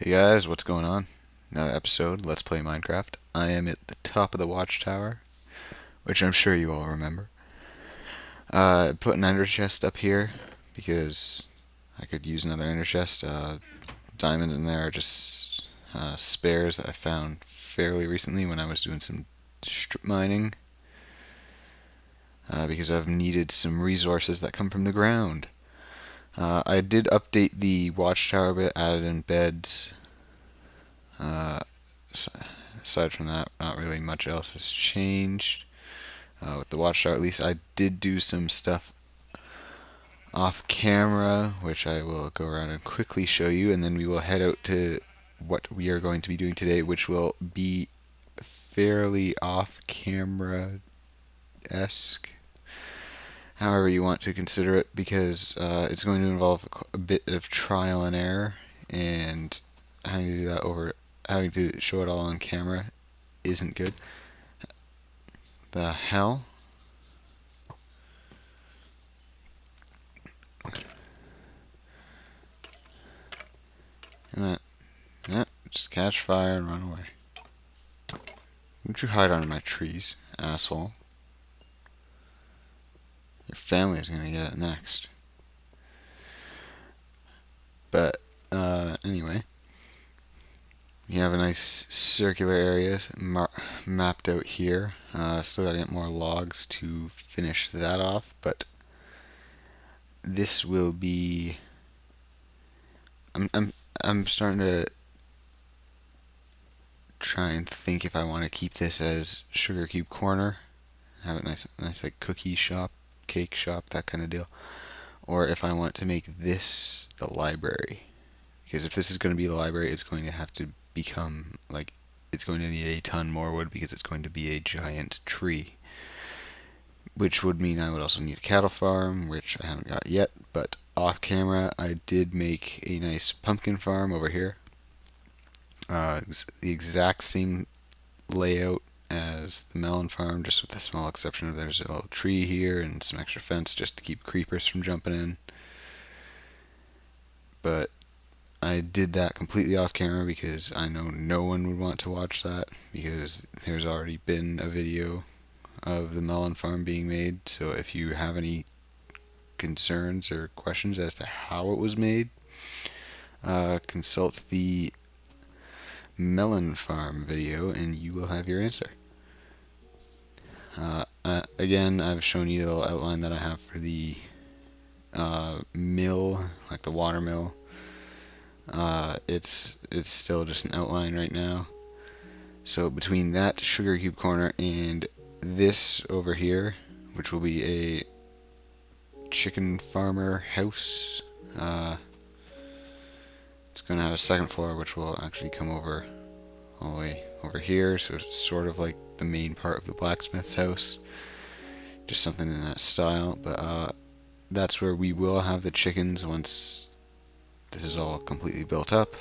Hey guys, what's going on? Another episode, Let's Play Minecraft. I am at the top of the watchtower, which I'm sure you all remember. Put an ender chest up here because I could use another ender chest. Diamonds in there are just spares that I found fairly recently when I was doing some strip mining. Because I've needed some resources that come from the ground. I did update the watchtower a bit, added in beds. Uh, Aside from that, not really much else has changed. With the watchtower, at least I did do some stuff off camera, which I will go around and quickly show you, and then we will head out to what we are going to be doing today, which will be fairly off camera esque. However you want to consider it, because it's going to involve a bit of trial and error, and having to do that over having to show it all on camera isn't good. The hell? Come on. Yeah, just catch fire and run away. Don't you hide under my trees, asshole. Your family is gonna get it next. But, anyway. We have a nice circular area mapped out here. Still gotta get more logs to finish that off, but this will be. I'm starting to try and think if I want to keep this as Sugar Cube Corner, have a nice like cookie shop, cake shop, that kind of deal, or if I want to make this the library. Because if this is going to be the library, it's going to have to become like it's going to need a ton more wood because it's going to be a giant tree. Which would mean I would also need a cattle farm, which I haven't got yet, but off camera I did make a nice pumpkin farm over here. It's the exact same layout as the melon farm, just with the small exception of there's a little tree here and some extra fence just to keep creepers from jumping in. But I did that completely off camera because I know no one would want to watch that because there's already been a video of the melon farm being made. So if you have any concerns or questions as to how it was made, consult the melon farm video and you will have your answer. Again, I've shown you the little outline that I have for the mill, like the water mill. It's still just an outline right now. So between that Sugar Cube Corner and this over here, which will be a chicken farmer house, it's going to have a second floor which will actually come over all the way over here, so it's sort of like the main part of the blacksmith's house, just something in that style. But that's where we will have the chickens once this is all completely built up,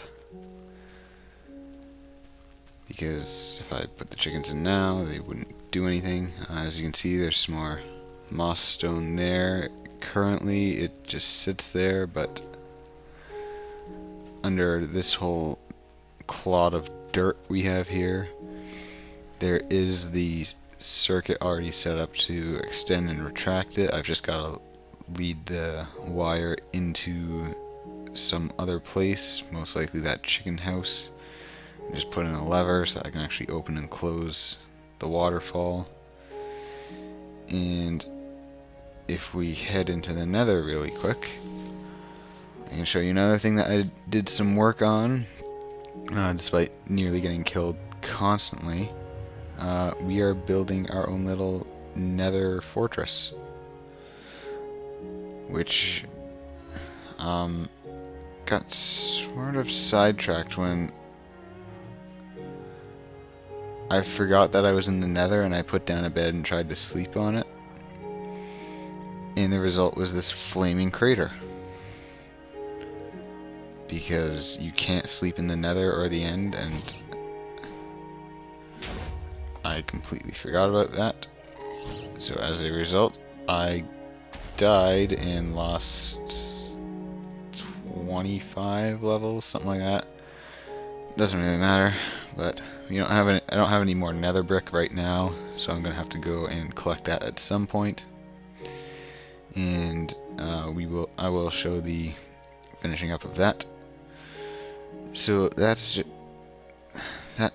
because if I put the chickens in now they wouldn't do anything. As you can see, there's some more moss stone there. Currently it just sits there, but under this whole clod of dirt we have here, there is the circuit already set up to extend and retract it. I've just got to lead the wire into some other place, most likely that chicken house, and just put in a lever so I can actually open and close the waterfall. And if we head into the nether really quick, I can show you another thing that I did some work on, despite nearly getting killed constantly. We are building our own little nether fortress, which got sort of sidetracked when I forgot that I was in the nether and I put down a bed and tried to sleep on it, and the result was this flaming crater. Because you can't sleep in the nether or the end, and I completely forgot about that. So as a result, I died and lost 25 levels, something like that. doesn't really matter. But we don't have any, I don't have any more nether brick right now, so I'm gonna have to go and collect that at some point. And I will show the finishing up of that. So that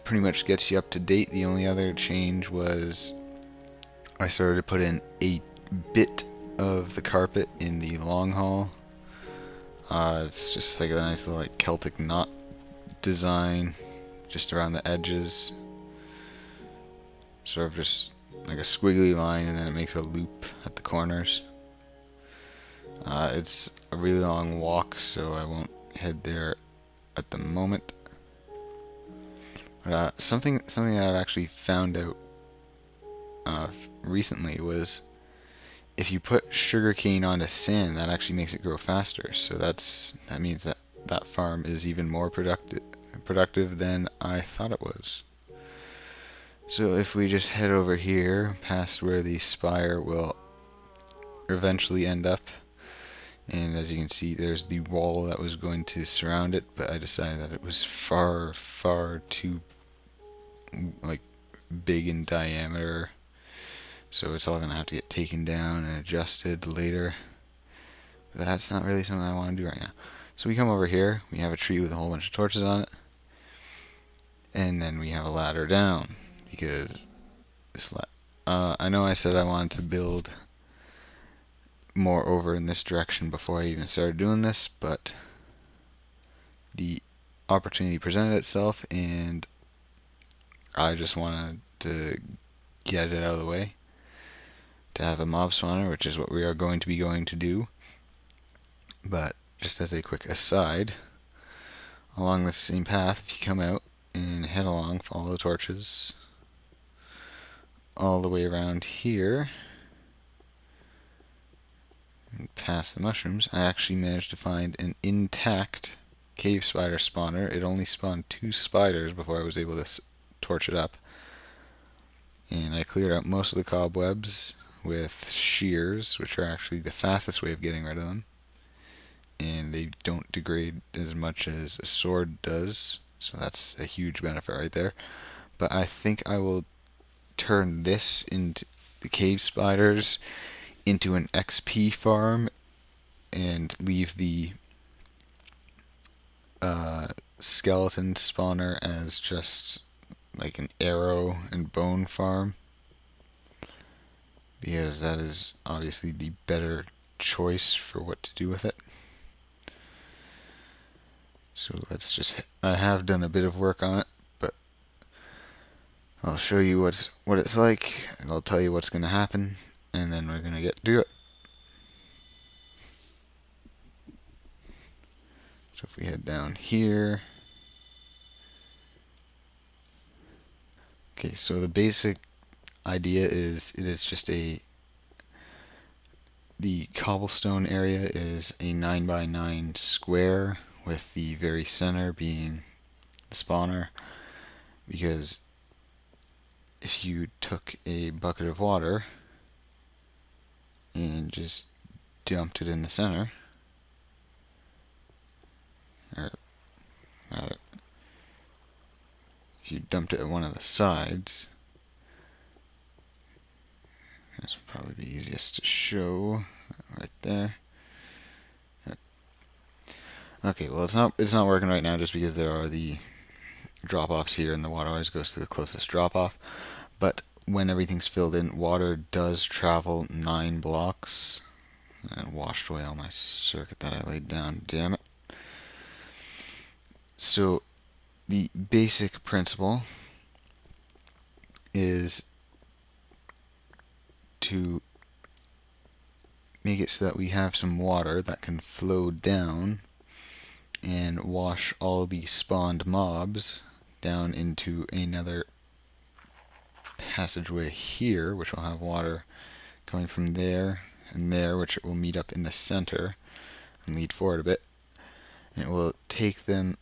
pretty much gets you up to date. The only other change was I started to put in a bit of the carpet in the long hall. It's just like a nice little like Celtic knot design just around the edges, sort of just like a squiggly line, and then it makes a loop at the corners. It's a really long walk, so I won't head there at the moment. But something that I've actually found out recently was if you put sugarcane onto sand, that actually makes it grow faster. So that means that farm is even more productive than I thought it was. So if we just head over here past where the spire will eventually end up, and as you can see, there's the wall that was going to surround it, but I decided that it was far too like big in diameter, so it's all gonna have to get taken down and adjusted later. But that's not really something I want to do right now. So we come over here, we have a tree with a whole bunch of torches on it, and then we have a ladder down, because I know I said I wanted to build more over in this direction before I even started doing this, but the opportunity presented itself and I just wanted to get it out of the way to have a mob spawner, which is what we are going to do. But just as a quick aside, along the same path, if you come out and head along, follow the torches all the way around here and past the mushrooms, I actually managed to find an intact cave spider spawner. It only spawned 2 spiders before I was able to torch it up. And I cleared out most of the cobwebs with shears, which are actually the fastest way of getting rid of them. And they don't degrade as much as a sword does, so that's a huge benefit right there. But I think I will turn this into the cave spiders into an XP farm and leave the skeleton spawner as just like an arrow and bone farm, because that is obviously the better choice for what to do with it. So I have done a bit of work on it, but I'll show you what it's like, and I'll tell you what's going to happen, and then we're going to get to it. So if we head down here, okay, so the basic idea is it is just the cobblestone area is a 9x9 square, with the very center being the spawner, because if you took a bucket of water and just dumped it in the center, or rather, if you dumped it at one of the sides, this would probably be easiest to show right there. Okay, well it's not working right now just because there are the drop-offs here and the water always goes to the closest drop-off. But when everything's filled in, water does travel 9 blocks. And washed away all my circuit that I laid down, damn it. So the basic principle is to make it so that we have some water that can flow down and wash all the spawned mobs down into another passageway here, which will have water coming from there and there, which it will meet up in the center and lead forward a bit. And it will take the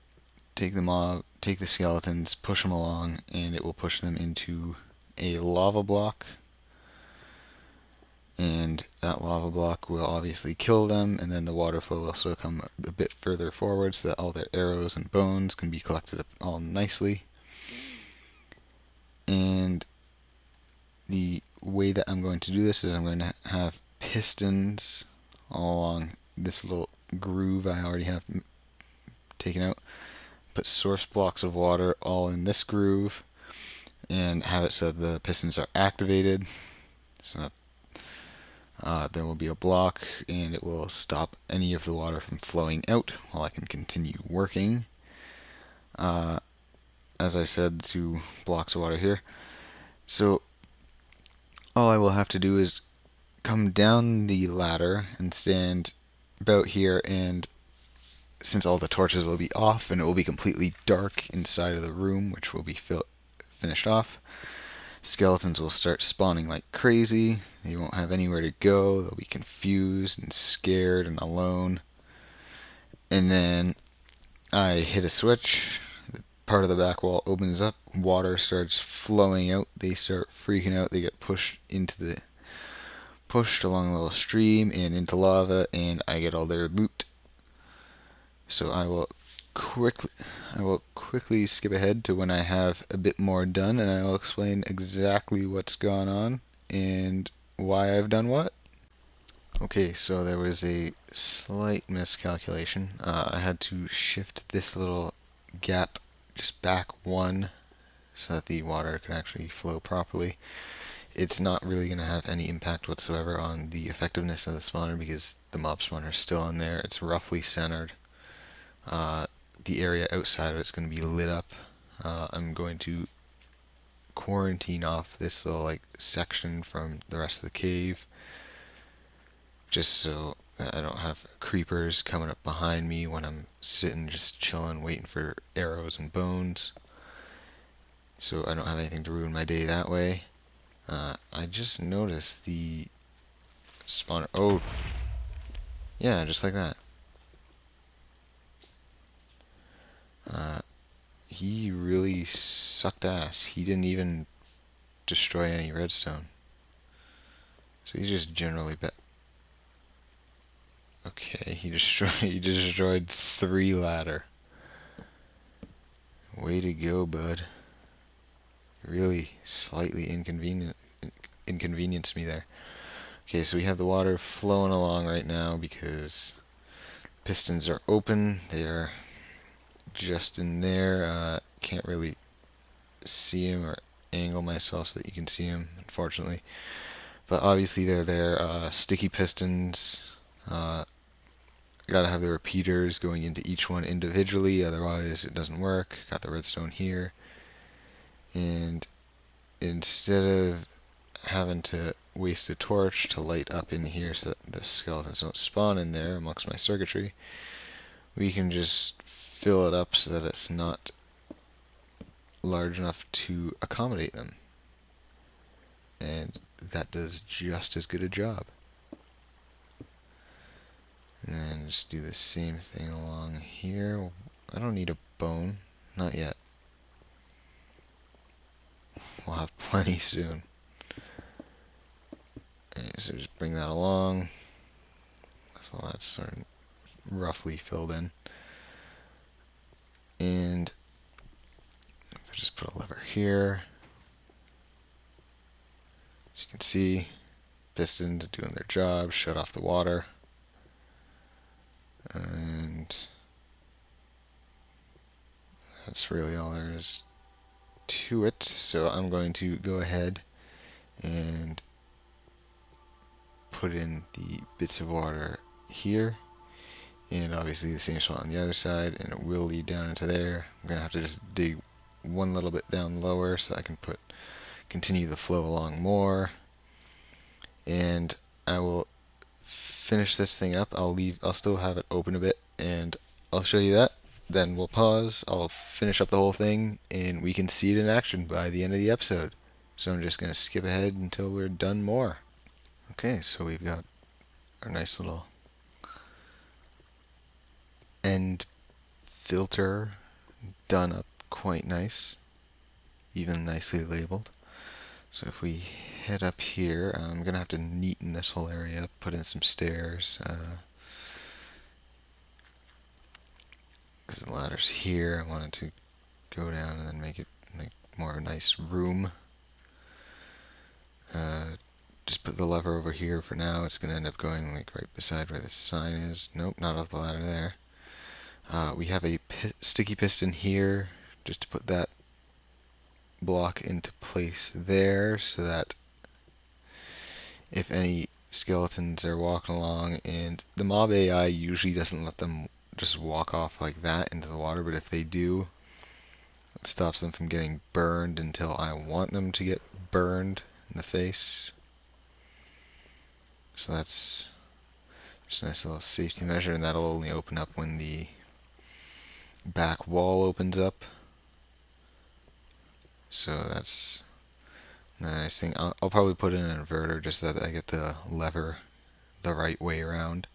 skeletons, push them along, and it will push them into a lava block. and that lava block will obviously kill them, and then the water flow will also come a bit further forward so that all their arrows and bones can be collected up all nicely. And the way that I'm going to do this is I'm going to have pistons all along this little groove I already have taken out. Put source blocks of water all in this groove and have it so the pistons are activated. So there will be a block and it will stop any of the water from flowing out while I can continue working. As I said, 2 blocks of water here. So all I will have to do is come down the ladder and stand about here, and since all the torches will be off and it will be completely dark inside of the room, which will be finished off, skeletons will start spawning like crazy. They won't have anywhere to go. They'll be confused and scared and alone. And then I hit a switch. Part of the back wall opens up. Water starts flowing out. They start freaking out. They get pushed along a little stream and into lava, and I get all their loot. So I will quickly skip ahead to when I have a bit more done, and I will explain exactly what's gone on and why I've done what. Okay, so there was a slight miscalculation. I had to shift this little gap just back 1 so that the water could actually flow properly. It's not really going to have any impact whatsoever on the effectiveness of the spawner because the mob spawner is still in there. It's roughly centered. The area outside of it's going to be lit up. I'm going to quarantine off this little section from the rest of the cave, just so that I don't have creepers coming up behind me when I'm sitting just chilling waiting for arrows and bones. So I don't have anything to ruin my day that way. I just noticed the spawner. Oh, yeah, just like that. He really sucked ass. He didn't even destroy any redstone. So he's just generally bad. Okay, he destroyed 3 ladder. Way to go, bud. Really slightly inconvenienced me there. Okay, so we have the water flowing along right now because pistons are open. They are just in there. Can't really see him or angle myself so that you can see him, unfortunately. But obviously they're there. Sticky pistons. Gotta have the repeaters going into each one individually, otherwise it doesn't work. Got the redstone here. And instead of having to waste a torch to light up in here so that the skeletons don't spawn in there amongst my circuitry, we can just fill it up so that it's not large enough to accommodate them. And that does just as good a job. And then just do the same thing along here. I don't need a bone. Not yet. We'll have plenty soon. And so just bring that along. So that's sort of roughly filled in. And if I just put a lever here, as you can see, pistons doing their job, shut off the water. And that's really all there is to it. So I'm going to go ahead and put in the bits of water here, and obviously the same spot on the other side, and it will lead down into there. I'm gonna have to just dig one little bit down lower so I can continue the flow along more, and I will finish this thing up. I'll still have it open a bit, and I'll show you that. Then we'll pause. I'll finish up the whole thing, and we can see it in action by the end of the episode. So I'm just gonna skip ahead until we're done more. Okay, so we've got our nice little end filter done up quite nice, even nicely labeled. So if we head up here. I'm gonna have to neaten this whole area, put in some stairs. Because the ladder's here, I wanted to go down and then make it like more of a nice room. Just put the lever over here for now. It's gonna end up going like right beside where the sign is. Nope, not up the ladder there. We have a sticky piston here, just to put that block into place there, so that if any skeletons are walking along, and the mob AI usually doesn't let them just walk off like that into the water, but if they do, it stops them from getting burned until I want them to get burned in the face. So that's just a nice little safety measure, and that'll only open up when the back wall opens up. So that's a nice thing. I'll probably put in an inverter just so that I get the lever the right way around.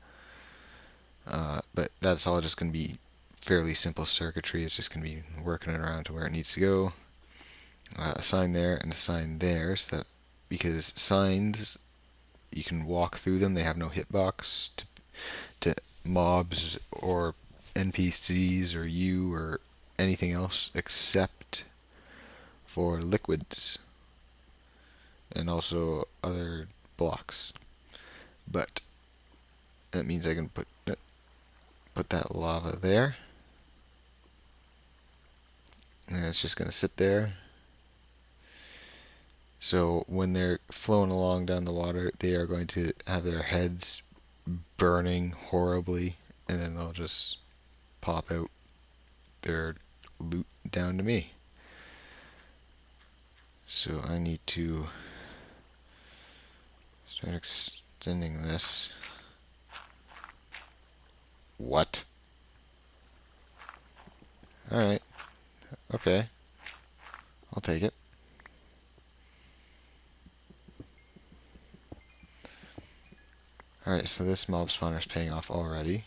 But that's all just going to be fairly simple circuitry. It's just going to be working it around to where it needs to go. A sign there and a sign there, so that because signs, you can walk through them. They have no hitbox to mobs or NPCs or you or anything else except for liquids and also other blocks. But that means I can put that lava there, and it's just going to sit there. So when they're flowing along down the water, they are going to have their heads burning horribly, and then they'll just pop out their loot down to me. So I need to start extending this. What? Alright. Okay. I'll take it. Alright, so this mob spawner is paying off already.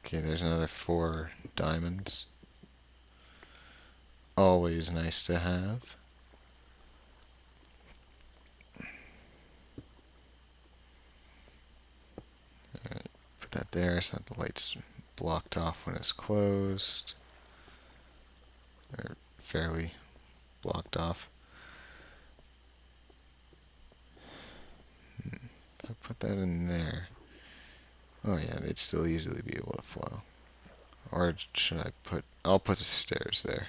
Okay, there's another 4 diamonds. Always nice to have. Alright, put that there so that the light's blocked off when it's closed. Or fairly blocked off. If I put that in there, oh yeah, they'd still easily be able to flow. Or should I put, I'll put the stairs there.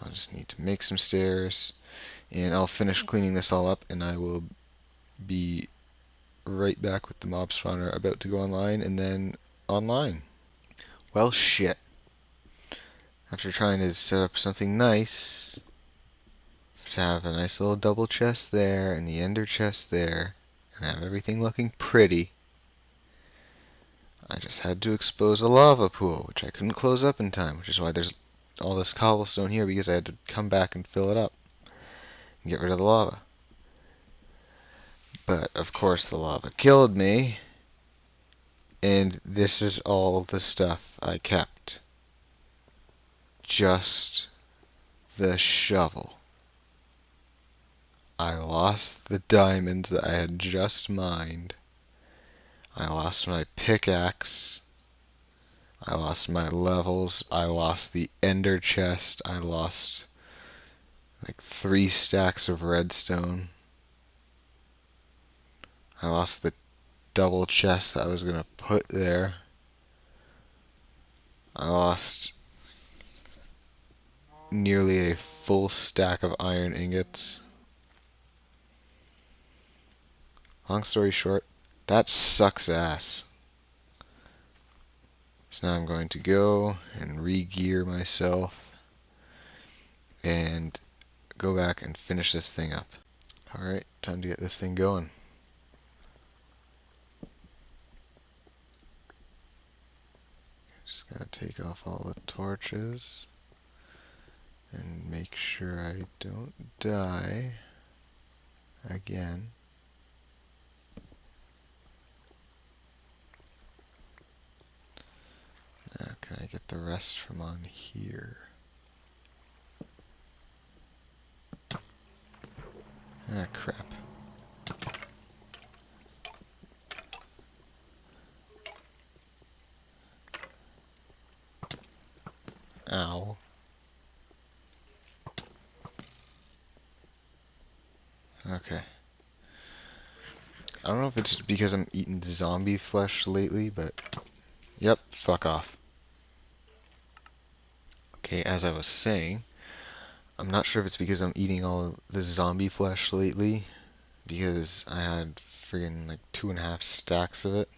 I'll just need to make some stairs, and I'll finish cleaning this all up, and I will be right back with the mob spawner about to go online, and then online. Well, shit. After trying to set up something nice, to have a nice little double chest there, and the ender chest there, and have everything looking pretty, I just had to expose a lava pool, which I couldn't close up in time, which is why there's all this cobblestone here, because I had to come back and fill it up and get rid of the lava. But, of course, the lava killed me, and this is all the stuff I kept. Just the shovel. I lost the diamonds that I had just mined. I lost my pickaxe. I lost my levels. I lost the ender chest. I lost like 3 stacks of redstone. I lost the double chest that I was gonna put there. I lost nearly a full stack of iron ingots. Long story short, that sucks ass. So now I'm going to go and re-gear myself and go back and finish this thing up. Alright, time to get this thing going. Just gotta take off all the torches and make sure I don't die again. Now can I get the rest from on here? Ah, crap. Ow. Okay. I don't know if it's because I'm eating zombie flesh lately, but... Yep, fuck off. Okay, as I was saying, I'm not sure if it's because I'm eating all the zombie flesh lately, because I had friggin' like 2.5 stacks of it.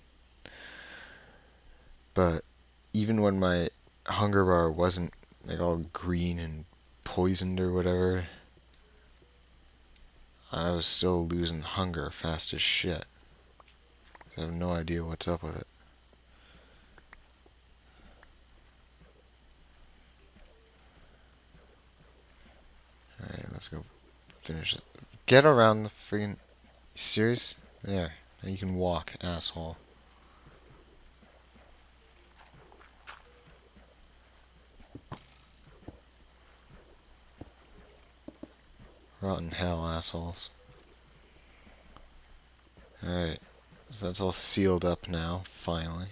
But even when my hunger bar wasn't like all green and poisoned or whatever, I was still losing hunger fast as shit. I have no idea what's up with it. Alright, let's go finish it. Get around the friggin'... Serious? There. Now you can walk, asshole. Rotten hell, assholes. Alright. So that's all sealed up now, finally.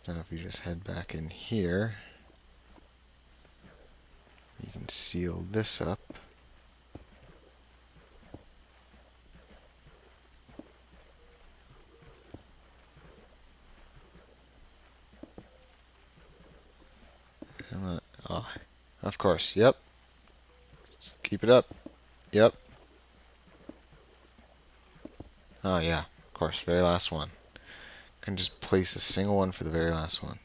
Now if we just head back in here, you can seal this up. Oh, of course, yep. Just keep it up. Yep. Oh yeah, of course, very last one. Can just place a single one for the very last one.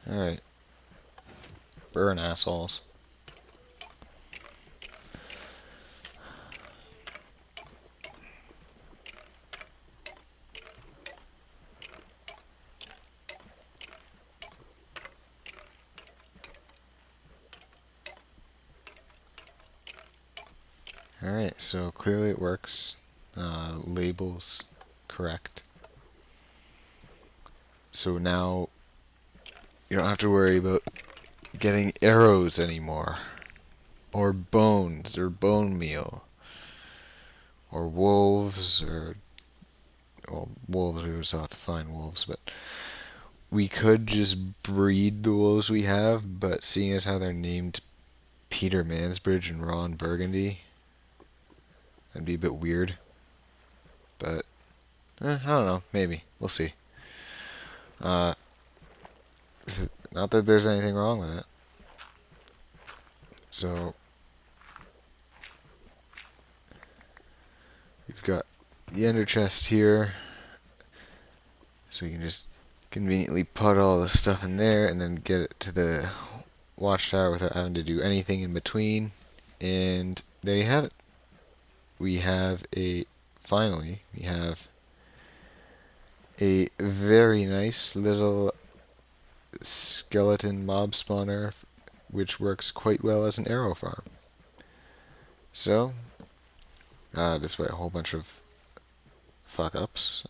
Alright. Burn, assholes. Alright, so clearly it works. Labels correct. So now you don't have to worry about getting arrows anymore. Or bones, or bone meal. Or wolves, or... Well, wolves, we would still have to find wolves, but... We could just breed the wolves we have, but seeing as how they're named Peter Mansbridge and Ron Burgundy, that'd be a bit weird. But, I don't know, maybe. We'll see. Not that there's anything wrong with it. So, we've got the ender chest here, so we can just conveniently put all the stuff in there and then get it to the watchtower without having to do anything in between. And there you have it. We have finally, we have a very nice little skeleton mob spawner, which works quite well as an arrow farm. So, despite a whole bunch of fuck ups,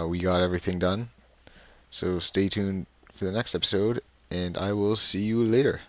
we got everything done. So stay tuned for the next episode, and I will see you later.